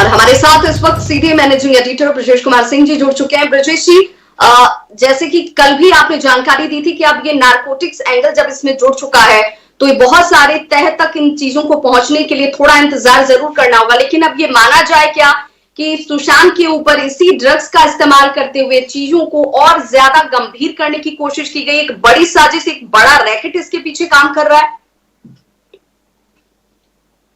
और हमारे साथ इस वक्त सीधे मैनेजिंग एडिटर ब्रजेश कुमार सिंह जी जुड़ चुके हैं। ब्रजेश जी, जैसे कि कल भी आपने जानकारी दी थी कि अब ये नारकोटिक्स एंगल जब इसमें जुड़ चुका है तो ये बहुत सारे तह तक इन चीजों को पहुंचने के लिए थोड़ा इंतजार जरूर करना होगा, लेकिन अब ये माना जाए क्या कि सुशांत के ऊपर इसी ड्रग्स का इस्तेमाल करते हुए चीजों को और ज्यादा गंभीर करने की कोशिश की गई, एक बड़ी साजिश, एक बड़ा रैकेट इसके पीछे काम कर रहा है?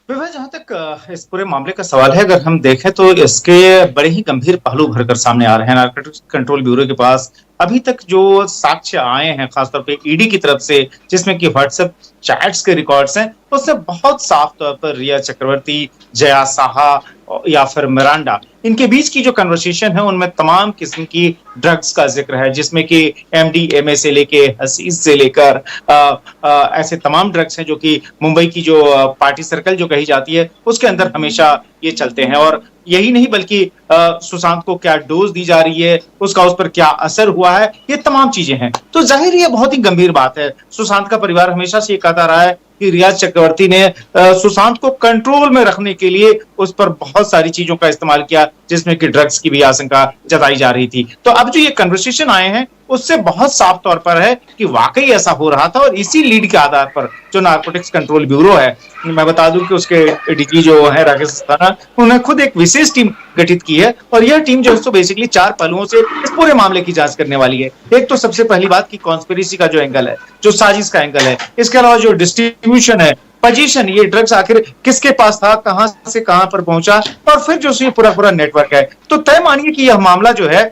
जहां तक इस पूरे मामले का सवाल है, अगर हम देखें तो इसके बड़े ही गंभीर पहलू भरकर सामने आ रहे हैं। नारकोटिक्स कंट्रोल ब्यूरो के पास अभी तक जो साक्ष्य आए हैं, खासतौर पे ईडी की तरफ से, जिसमें कि व्हाट्सएप चैट्स के रिकॉर्ड्स हैं, उससे बहुत साफ तौर पर रिया चक्रवर्ती, जया साहा या फिर मिरांडा, इनके बीच की जो कन्वर्सेशन है उनमें तमाम किस्म की ड्रग्स का जिक्र है, जिसमें कि एमडीएमए से लेके हसीस से लेकर ऐसे तमाम ड्रग्स हैं जो कि मुंबई की जो पार्टी सर्कल जो कही जाती है उसके अंदर हमेशा ये चलते हैं। और यही नहीं बल्कि सुशांत को क्या डोज दी जा रही है, उसका उस पर क्या असर हुआ है, ये तमाम चीजें हैं। तो जाहिर ये बहुत ही गंभीर बात है। सुशांत का परिवार हमेशा से ये कहता रहा है कि रिया चक्रवर्ती ने सुशांत को कंट्रोल में रखने के लिए उस पर बहुत सारी चीजों का इस्तेमाल किया, जिसमें कि ड्रग्स की भी आशंका जताई जा रही थी। तो अब जो ये कन्वर्सेशन आए हैं उससे बहुत साफ तौर पर है कि वाकई ऐसा हो रहा था। और इसी लीड के आधार पर जो नारकोटिक्स कंट्रोल ब्यूरो है, मैं बता दूं कि उसके डीजी जो है राकेश अस्थाना, उन्होंने खुद एक विशेष टीम गठित की है। और यह टीम जो है तो बेसिकली 4 पहलुओं से इस पूरे मामले की जांच करने वाली है। एक तो सबसे पहली बात की कॉन्स्पिरेसी का जो एंगल है, जो साजिश का एंगल है, इसके अलावा जो डिस्ट्रीब्यूशन है, पोजीशन, ये ड्रग्स आखिर किसके पास था, कहां से कहां पर पहुंचा, और फिर जो ये पूरा नेटवर्क है। तो तय मानिए कि यह मामला जो है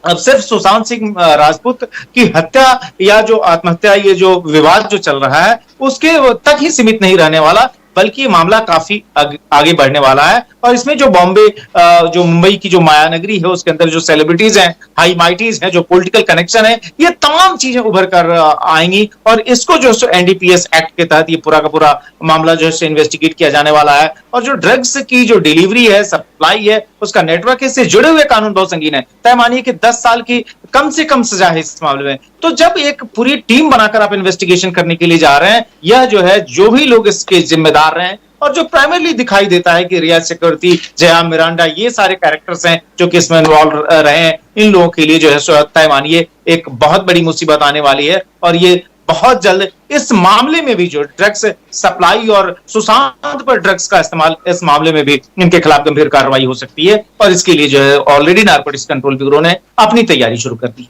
अब सिर्फ सुशांत सिंह राजपूत की हत्या या जो आत्महत्या, ये जो विवाद जो चल रहा है उसके तक ही सीमित नहीं रहने वाला, बल्कि ये मामला काफी आगे बढ़ने वाला है। और इसमें जो बॉम्बे, जो मुंबई की जो मायानगरी है, उसके अंदर जो सेलिब्रिटीज हैं, हाई माइटीज हैं, जो पॉलिटिकल कनेक्शन है, ये तमाम चीजें उभर कर आएंगी। और इसको जो है एनडीपीएस एक्ट के तहत ये पूरा का पूरा मामला जो है इन्वेस्टिगेट किया जाने वाला है। और जो ड्रग्स की जो डिलीवरी है, सप्लाई है, उसका नेटवर्क है, इससे जुड़े हुए कानून बहुत संगीन है। तय मानिए कि 10 साल की कम से कम सजा है इस मामले में। तो जब एक पूरी टीम बनाकर आप इन्वेस्टिगेशन करने के लिए जा रहे हैं, यह जो है जो भी लोग इसके जिम्मेदार रहे हैं, और जो प्राइमरली दिखाई देता है कि रिया चक्रवर्ती, जया, मिरांडा, ये सारे कैरेक्टर्स हैं जो कि इसमें इन्वॉल्व रहे हैं, इन लोगों के लिए जो है तय मानिए एक बहुत बड़ी मुसीबत आने वाली है। और ये बहुत जल्द इस मामले में भी जो ड्रग्स सप्लाई और सुशांत पर ड्रग्स का इस्तेमाल, इस मामले में भी इनके खिलाफ गंभीर कार्रवाई हो सकती है। और इसके लिए जो है ऑलरेडी नारकोटिक्स कंट्रोल ब्यूरो ने अपनी तैयारी शुरू कर दी।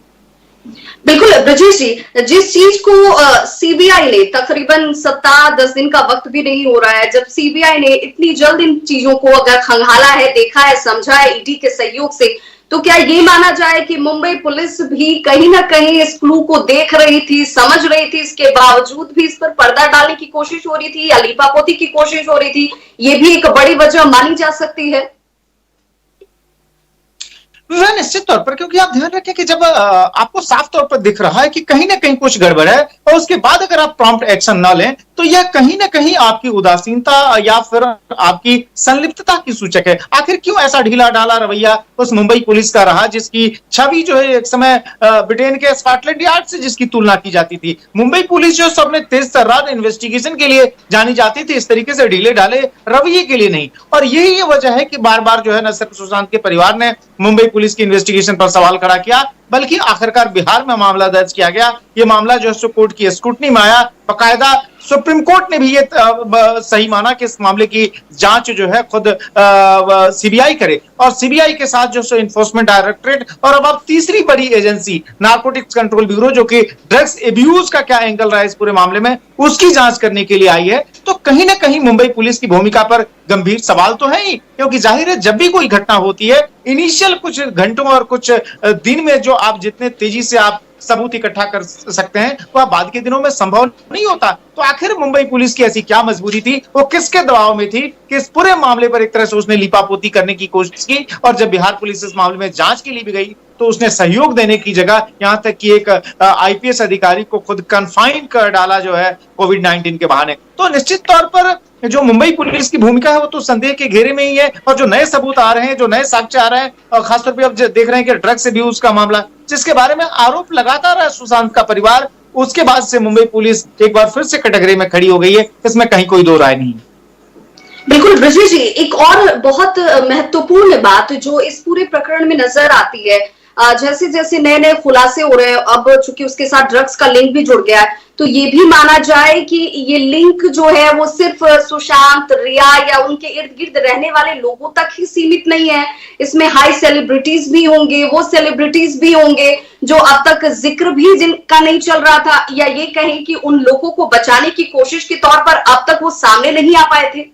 बिल्कुल ब्रजेश जी, जिस चीज को सीबीआई ने तकरीबन 7-10 दिन का वक्त भी नहीं हो रहा है, जब सीबीआई ने इतनी जल्द इन चीजों को अगर खंगाला है, देखा है, समझा है ईडी के सहयोग से, तो क्या ये माना जाए कि मुंबई पुलिस भी कहीं ना कहीं इस क्लू को देख रही थी, समझ रही थी, इसके बावजूद भी इस पर पर्दा डालने की कोशिश हो रही थी या लीपापोती की कोशिश हो रही थी? ये भी एक बड़ी वजह मानी जा सकती है। वह निश्चित तौर पर, क्योंकि आप ध्यान रखें कि जब आपको साफ तौर पर दिख रहा है कि कहीं ना कहीं कुछ गड़बड़ है, और उसके बाद अगर आप प्रॉम्प्ट एक्शन ना लें, तो यह कहीं ना कहीं आपकी उदासीनता या फिर आपकी संलिप्तता की सूचक है। आखिर क्यों ऐसा ढीला ढाला रवैया उस मुंबई पुलिस का रहा, जिसकी छवि जो है एक समय ब्रिटेन के स्कॉटलैंड यार्ड से जिसकी तुलना की जाती थी। मुंबई पुलिस जो सबने तेज तर्रार इन्वेस्टिगेशन के लिए जानी जाती थी, इस तरीके से ढीले ढाले रवैये के लिए नहीं। और यही वजह है कि बार बार जो है न सिर्फ सुशांत के परिवार ने मुंबई पुलिस की इन्वेस्टिगेशन पर सवाल खड़ा किया, बल्कि आखिरकार बिहार में मामला दर्ज किया गया। ये मामला जो है कोर्ट की स्क्रूटनी में आया, बकायदा सुप्रीम कोर्ट ने भी ये सही माना कि इस मामले की जांच जो है खुद सीबीआई करे, और सीबीआई के साथ जो है इन्फोर्समेंट डायरेक्टरेट, और अब तीसरी बड़ी एजेंसी नारकोटिक्स कंट्रोल ब्यूरो, जो कि ड्रग्स एब्यूज का क्या एंगल रहा है इस पूरे मामले में, उसकी जांच करने के लिए आई है। तो कहीं ना कहीं मुंबई पुलिस की भूमिका पर गंभीर सवाल तो है ही, क्योंकि जाहिर है जब भी कोई घटना होती है, इनिशियल कुछ घंटों और कुछ दिन में जो आप जितने तेजी से आप सबूत इकट्ठा कर सकते हैं, वह बाद के दिनों में संभव नहीं होता। तो आखिर मुंबई पुलिस की ऐसी क्या मजबूरी थी, वो किसके दबाव में थी कि इस पूरे मामले पर एक तरह से उसने लीपापोती करने की कोशिश की, और जब बिहार पुलिस इस मामले में जांच के लिए भी गई, तो उसने सहयोग देने की जगह यहां तक कि एक आईपीएस अधिकारी को खुद कन्फाइन कर डाला जो है कोविड-19 के बहाने। तो निश्चित तौर पर जो मुंबई पुलिस की भूमिका है वो तो संदेह के घेरे में ही है। और जो नए सबूत आ रहे हैं, जो नए साक्ष्य आ रहे हैं, और खासतौर पर अब देख रहे हैं कि ड्रग्स अब्यूज का मामला, जिसके बारे में आरोप लगाता रहा सुशांत का परिवार, उसके बाद से मुंबई पुलिस एक बार फिर से कटघरे में खड़ी हो गई है। इसमें कहीं कोई दो राय नहीं है। बिल्कुल। बिल्कुल ब्रजेश जी, एक और बहुत महत्वपूर्ण बात जो इस पूरे प्रकरण में नजर आती है, जैसे जैसे नए नए खुलासे हो रहे हैं, अब चूंकि उसके साथ ड्रग्स का लिंक भी जुड़ गया है, तो ये भी माना जाए कि ये लिंक जो है वो सिर्फ सुशांत, रिया या उनके इर्द गिर्द रहने वाले लोगों तक ही सीमित नहीं है। इसमें हाई सेलिब्रिटीज भी होंगे, वो सेलिब्रिटीज भी होंगे जो अब तक जिक्र भी जिनका नहीं चल रहा था, या ये कहें कि उन लोगों को बचाने की कोशिश के तौर पर अब तक वो सामने नहीं आ पाए थे।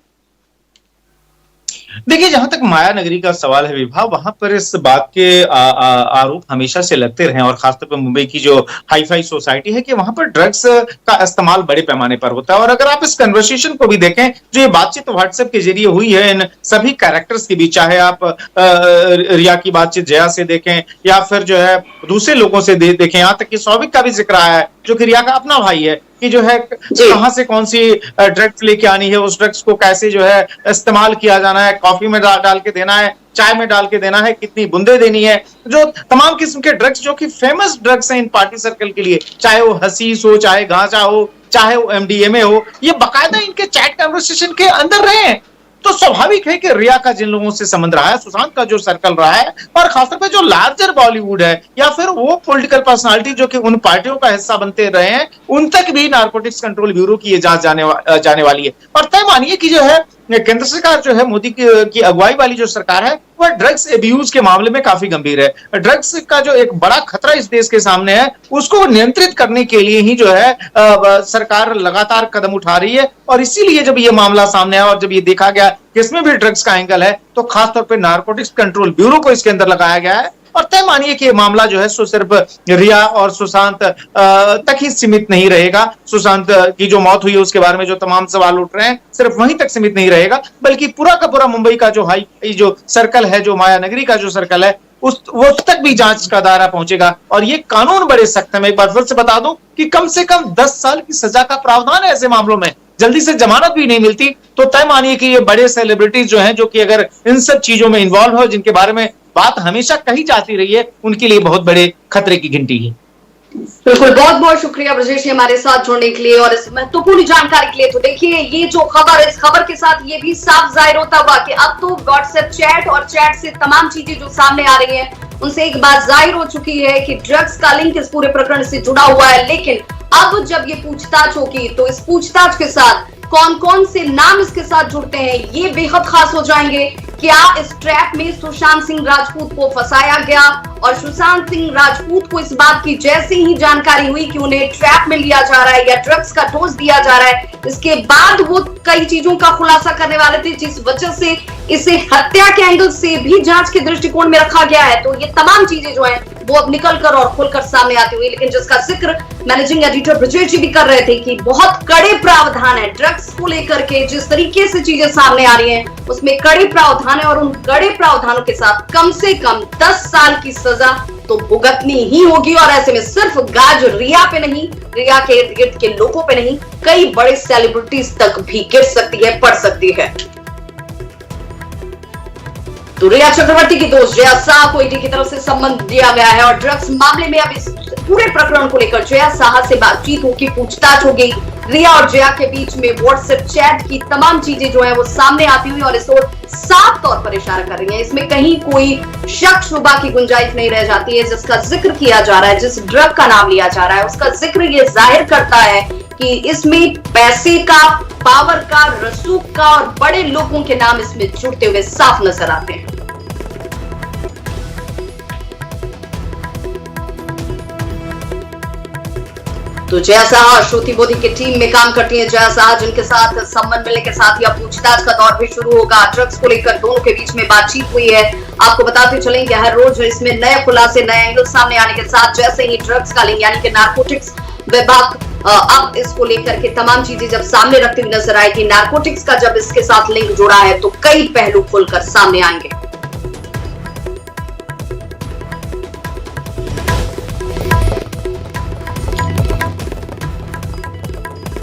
देखिए, जहां तक माया नगरी का सवाल है विभा, वहां पर इस बात के आरोप हमेशा से लगते रहे, और खासतौर पर मुंबई की जो हाई फाई सोसाइटी है कि वहां पर ड्रग्स का इस्तेमाल बड़े पैमाने पर होता है। और अगर आप इस कन्वर्सेशन को भी देखें, जो ये बातचीत व्हाट्सएप के जरिए हुई है इन सभी कैरेक्टर्स के बीच, चाहे आप रिया की बातचीत जया से देखें या फिर जो है दूसरे लोगों से देखें, यहाँ तक कि सौविक का भी जिक्र आया है जो कि रिया का अपना भाई है, कि जो है कहां से कौन सी ड्रग्स लेके आनी है, उस ड्रग्स को कैसे जो है इस्तेमाल किया जाना है, कॉफी में डाल के देना है, चाय में डाल के देना है, कितनी बूंदे देनी है, जो तमाम किस्म के ड्रग्स जो कि फेमस ड्रग्स हैं इन पार्टी सर्कल के लिए, चाहे वो हसीस हो, चाहे गांजा हो, चाहे वो एमडीएमए हो, ये बाकायदा इनके चैट कन्वर्सेशन के अंदर रहे हैं। तो स्वाभाविक है कि रिया का जिन लोगों से संबंध रहा है, सुशांत का जो सर्कल रहा है, और खासतौर पर जो लार्जर बॉलीवुड है या फिर वो पॉलिटिकल पर्सनालिटी जो कि उन पार्टियों का हिस्सा बनते रहे हैं, उन तक भी नारकोटिक्स कंट्रोल ब्यूरो की ये जांच जाने वाली है। और तय मानिए कि जो है केंद्र सरकार जो है मोदी की अगुवाई वाली जो सरकार है, वह ड्रग्स एब्यूज के मामले में काफी गंभीर है। ड्रग्स का जो एक बड़ा खतरा इस देश के सामने है, उसको नियंत्रित करने के लिए ही जो है सरकार लगातार कदम उठा रही है। और इसीलिए जब ये मामला सामने आया और जब ये देखा गया कि इसमें भी ड्रग्स का एंगल है, तो खासतौर पर नारकोटिक्स कंट्रोल ब्यूरो को इसके अंदर लगाया गया है। और तय मानिए कि ये मामला जो है सो सिर्फ रिया और सुशांत तक ही सीमित नहीं रहेगा। सुशांत की जो मौत हुई है उसके बारे में जो तमाम सवाल उठ रहे हैं, सिर्फ वहीं तक सीमित नहीं रहेगा, बल्कि पूरा का पूरा मुंबई का जो हाई जो सर्कल है, जो माया नगरी का जो सर्कल है, वो तक भी जांच का दायरा पहुंचेगा। और ये कानून बड़े सख्त है। मैं एक बार फिर से बता दूं कि कम से कम 10 साल की सजा का प्रावधान है ऐसे मामलों में, जल्दी से जमानत भी नहीं मिलती। तो तय मानिए कि ये बड़े सेलिब्रिटीज जो हैं, जो कि अगर इन सब चीजों में इन्वॉल्व हो, जिनके बारे में बात हमेशा कही जाती रही है, उनके लिए बहुत बड़े खतरे की घंटी है। बिल्कुल, बहुत बहुत शुक्रिया ब्रजेश हमारे साथ जुड़ने के लिए और इस महत्वपूर्ण जानकारी के लिए। तो देखिए, ये जो खबर, इस खबर के साथ ये भी साफ जाहिर होता हुआ कि अब तो व्हाट्सएप चैट और चैट से तमाम चीजें जो सामने आ रही हैं, उनसे एक बात जाहिर हो चुकी है कि ड्रग्स का लिंक इस पूरे प्रकरण से जुड़ा हुआ है। लेकिन अब जब ये पूछताछ होगी, तो इस पूछताछ के साथ कौन कौन से नाम इसके साथ जुड़ते हैं, ये बेहद खास हो जाएंगे। क्या इस ट्रैप में सुशांत सिंह राजपूत को फंसाया गया, और सुशांत सिंह राजपूत को इस बात की जैसे ही जानकारी हुई कि उन्हें ट्रैप में लिया जा रहा है या ड्रग्स का डोज दिया जा रहा है, इसके बाद वो कई चीजों का खुलासा करने वाले थे, जिस वजह से इसे हत्या के एंगल से भी जांच के दृष्टिकोण में रखा गया है। तो ये तमाम चीजें जो है वो अब निकलकर और खुलकर सामने आती हुई, लेकिन जिसका जिक्र मैनेजिंग एडिटर ब्रजेश जी भी कर रहे थे कि बहुत कड़े प्रावधान है ड्रग्स को लेकर के। जिस तरीके से चीजें सामने आ रही हैं, उसमें कड़े प्रावधान है, और उन कड़े प्रावधानों के साथ कम से कम 10 साल की सजा तो भुगतनी ही होगी। और ऐसे में सिर्फ गाज रिया पे नहीं, रिया के इर्द गिर्द के लोगों पे नहीं, कई बड़े सेलिब्रिटीज तक भी गिर सकती है, पड़ सकती है। तो रिया चक्रवर्ती की दोस्त जया साह को ईडी की तरफ से सम्मन दिया गया है, और ड्रग्स मामले में अब इस पूरे प्रकरण को लेकर जया साह से बातचीत होगी, पूछताछ होगी। रिया और जया के बीच में व्हाट्सएप चैट की तमाम चीजें जो है वो सामने आती हुई और इस ओर साफ तौर पर इशारा कर रही है। इसमें कहीं कोई शक शुबा की गुंजाइश नहीं रह जाती है। जिसका जिक्र किया जा रहा है, जिस ड्रग का नाम लिया जा रहा है, उसका जिक्र ये जाहिर करता है कि इसमें पैसे का, पावर का, रसूख का और बड़े लोगों के नाम इसमें जुड़ते हुए साफ नजर आते हैं। तो जया साह श्रुति मोदी की टीम में काम करती हैं। जया साह जिनके साथ सम्मन मिलने के साथ ही अब पूछताछ का दौर भी शुरू होगा। ड्रग्स को लेकर दोनों के बीच में बातचीत हुई है। आपको बताते चलें कि हर रोज इसमें नए खुलासे, नए एंगल सामने आने के साथ जैसे ही ड्रग्स का लिंक यानी कि नारकोटिक्स विभाग अब इसको लेकर के तमाम चीजें जब सामने रखती हुई नजर आएगी, नारकोटिक्स का जब इसके साथ लिंक जुड़ा है, तो कई पहलू खुलकर सामने आएंगे।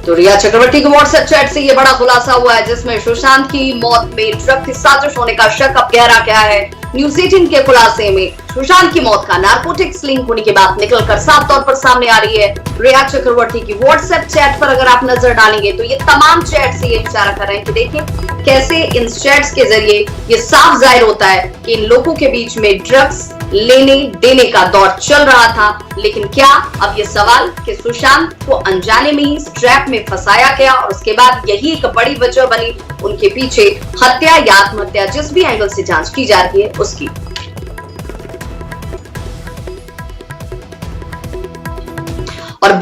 तो रिया चक्रवर्ती के व्हाट्सएप चैट से ये बड़ा खुलासा हुआ है, जिसमें सुशांत की मौत में ड्रग की साजिश होने का शक अब गहरा गया है। न्यूज़ 18 के खुलासे में सुशांत की मौत का नारकोटिक्स लिंक होने की बात निकलकर साफ तौर पर सामने आ रही है। रिया चक्रवर्ती की व्हाट्सएप चैट पर अगर आप नजर डालेंगे तो ये तमाम चैट्स ये इशारा कर रहे हैं कि देखिए कैसे इन चैट्स के जरिए ये साफ जाहिर होता है कि इन लोगों के बीच में ड्रग्स लेने देने का दौर चल रहा था। लेकिन क्या अब ये सवाल कि सुशांत को अनजाने में ही इस ट्रैप में फंसाया गया और उसके बाद यही एक बड़ी वजह बनी उनके पीछे हत्या या आत्महत्या, जिस भी एंगल से जांच की जा रही है उसकी। और